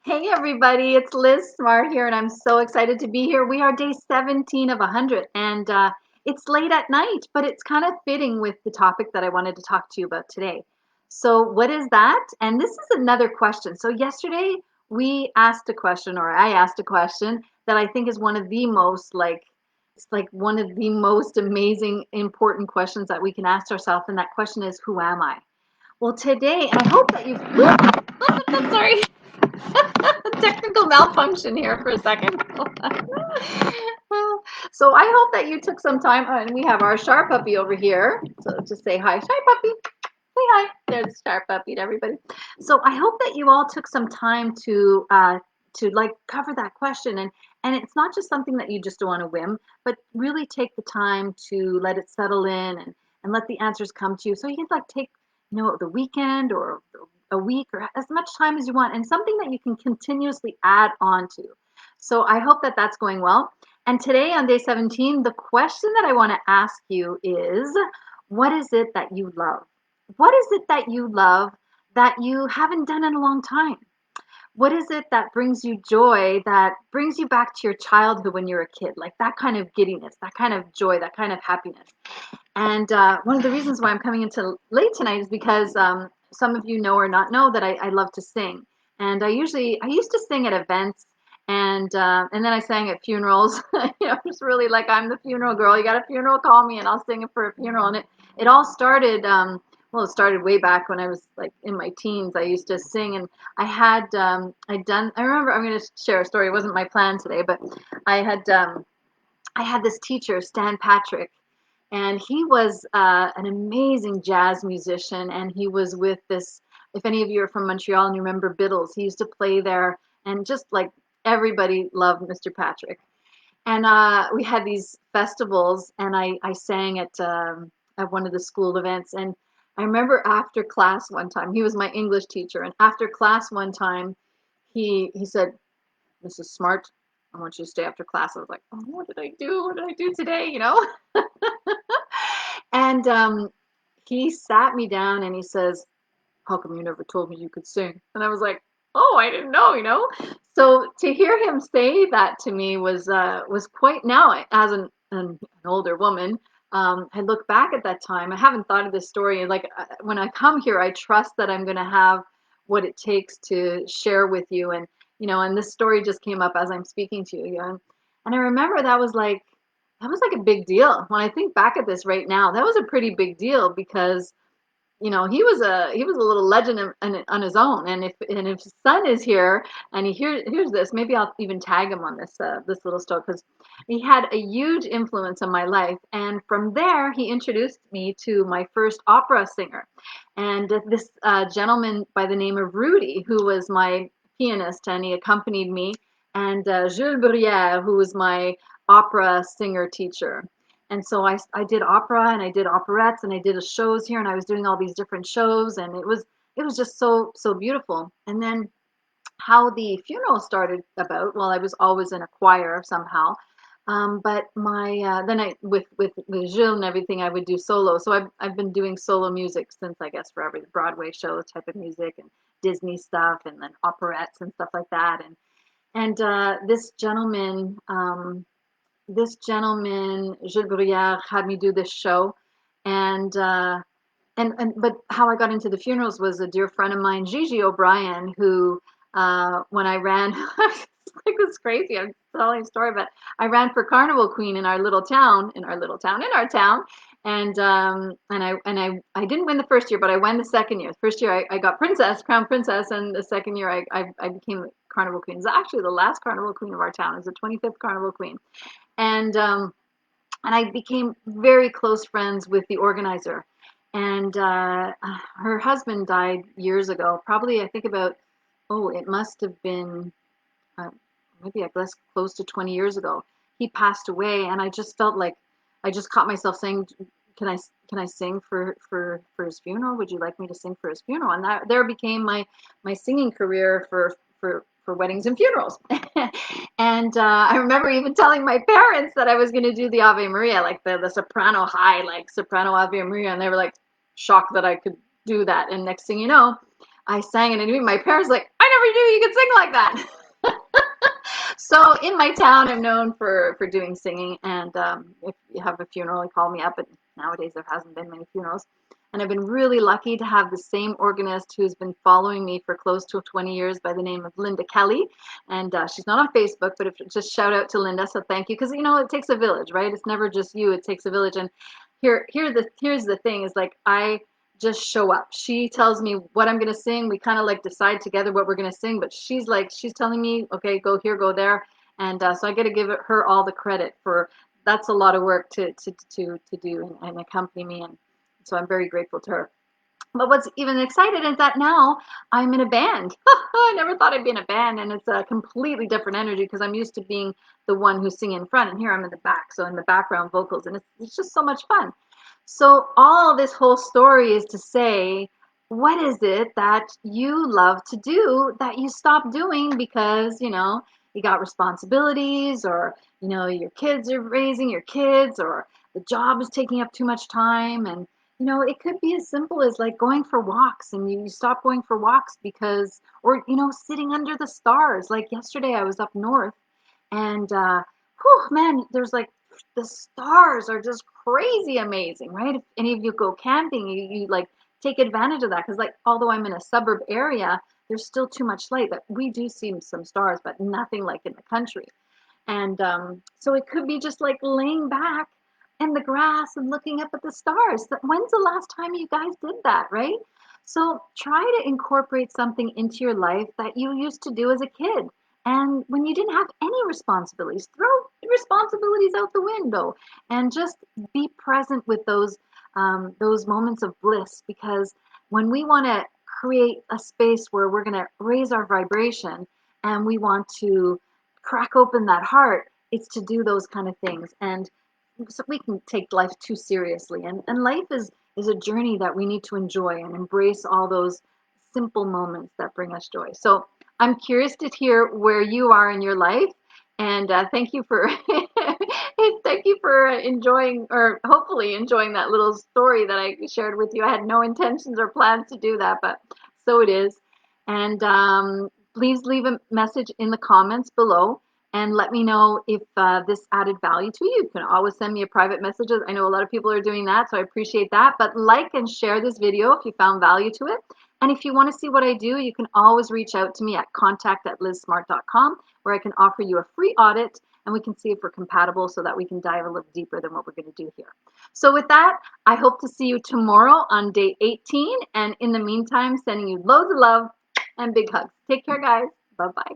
Hey everybody, it's Liz Smart here, and I'm so excited to be here. We are day 17 of 100, and it's late at night, but it's kind of fitting with the topic that I wanted to talk to you about today. So, what is that? And this is another question. So, yesterday we asked a question, or I asked a question that I think is one of the most it's like one of the most amazing, important questions that we can ask ourselves, and that question is, who am I? Well, today, and I hope that you've. Sorry. Technical malfunction here for a second. So I hope that you took some time, and we have our Sharp puppy over here. So just say hi, Sharp puppy. Say hi. There's Sharp puppy to everybody. So I hope that you all took some time to like cover that question, and it's not just something that you just do on a whim, but really take the time to let it settle in and let the answers come to you. So you can like take the weekend or a week or as much time as you want, and something that you can continuously add on to. So I hope that that's going well. And today on day 17, the question that I want to ask you is, what is it that you love? What is it that you love that you haven't done in a long time? What is it that brings you joy, that brings you back to your childhood when you're a kid? Like that kind of giddiness, that kind of joy, that kind of happiness. And one of the reasons why I'm coming into late tonight is because some of you know or not know that I love to sing. And I used to sing at events, and then I sang at funerals. Just really like I'm the funeral girl. You got a funeral, call me, and I'll sing it for a funeral. And it all started. Well, it started way back when I was like in my teens. I used to sing, and I remember, I'm going to share a story. It wasn't my plan today, but I had I had this teacher, Stan Patrick, and he was an amazing jazz musician, and he was with this. If any of you are from Montreal and you remember Biddles, he used to play there, and just like everybody loved Mr. Patrick. And we had these festivals, and I sang at one of the school events. And I remember after class one time, he was my English teacher, and after class one time, he said, "Mrs. Smart, I want you to stay after class." I was like, "Oh, what did I do? What did I do today?" And he sat me down and he says, "How come you never told me you could sing?" And I was like, "Oh, I didn't know." So to hear him say that to me was quite, now as an older woman. I look back at that time. I haven't thought of this story. Like when I come here, I trust that I'm going to have what it takes to share with you. And and this story just came up as I'm speaking to you. And I remember that was like a big deal. When I think back at this right now, that was a pretty big deal because he was a little legend on his own. And if his son is here and he hears this, maybe I'll even tag him on this little story, because he had a huge influence on my life. And from there, he introduced me to my first opera singer, and this gentleman by the name of Rudy, who was my pianist, and he accompanied me, and Jules Bruyère, who was my opera singer teacher. And so I did opera, and I did operettes, and I did shows here, and I was doing all these different shows, and it was just so beautiful. And then how the funeral started about, well, I was always in a choir somehow. But my then I with Gilles and everything, I would do solo. So I've been doing solo music since, I guess, forever. The Broadway show type of music, and Disney stuff, and then operettes and stuff like that. And this gentleman, Gilles Bruyère, had me do this show. And uh, and and but how I got into the funerals was a dear friend of mine, Gigi O'Brien, who when I ran, like it's crazy. I'm telling a story, but I ran for Carnival Queen in our town. And I didn't win the first year, but I won the second year. The first year I got princess, crown princess, and the second year I became Carnival Queen. It's actually the last Carnival Queen of our town. It's the 25th Carnival Queen. And um, and I became very close friends with the organizer. And her husband died years ago, probably I think about, oh, it must have been uh, maybe I guess close to 20 years ago. He passed away, and I just felt like I just caught myself saying, "Can I sing for his funeral? Would you like me to sing for his funeral?" And that there became my singing career for weddings and funerals. And I remember even telling my parents that I was going to do the Ave Maria, like the soprano high, like soprano Ave Maria, and they were like shocked that I could do that. And next thing you know, I sang it, and even my parents were like, "I never knew you could sing like that. So in my town, I'm known for doing singing, and if you have a funeral, you call me up. But nowadays, there hasn't been many funerals, and I've been really lucky to have the same organist who's been following me for close to 20 years by the name of Linda Kelly, and she's not on Facebook, but if, just shout out to Linda. So thank you, because you know it takes a village, right? It's never just you; it takes a village. And here's the thing: is like I just show up. She tells me what I'm going to sing. We kind of like decide together what we're going to sing, but she's telling me, okay, go here, go there. And so I got to give her all the credit for that's a lot of work to do and accompany me. And so I'm very grateful to her. But what's even excited is that now I'm in a band. I never thought I'd be in a band, and it's a completely different energy because I'm used to being the one who's singing in front, and here I'm in the back, so in the background vocals, and it's just so much fun. So all this whole story is to say, what is it that you love to do that you stop doing because, you know, you got responsibilities or, you know, your kids are raising your kids or the job is taking up too much time. And, you know, it could be as simple as like going for walks and you stop going for walks because, or, you know, sitting under the stars. Like yesterday I was up north and, whew, man, there's like the stars are just crazy amazing, right? If any of you go camping, you like take advantage of that because like although I'm in a suburb area, there's still too much light that we do see some stars, but nothing like in the country. And so it could be just like laying back in the grass and looking up at the stars. When's the last time you guys did that, right? So try to incorporate something into your life that you used to do as a kid. And when you didn't have any responsibilities, throw responsibilities out the window and just be present with those moments of bliss. Because when we want to create a space where we're going to raise our vibration and we want to crack open that heart, it's to do those kind of things. And so we can take life too seriously. And life is a journey that we need to enjoy and embrace all those simple moments that bring us joy. So I'm curious to hear where you are in your life. And thank you for thank you for enjoying or hopefully enjoying that little story that I shared with you. I had no intentions or plans to do that, but so it is. And please leave a message in the comments below and let me know if this added value to you. You can always send me a private message. I know a lot of people are doing that, so I appreciate that. But like and share this video if you found value to it. And if you want to see what I do, you can always reach out to me at contact@lizsmart.com, where I can offer you a free audit and we can see if we're compatible so that we can dive a little deeper than what we're going to do here. So with that, I hope to see you tomorrow on day 18. And in the meantime, sending you loads of love and big hugs. Take care, guys. Bye-bye.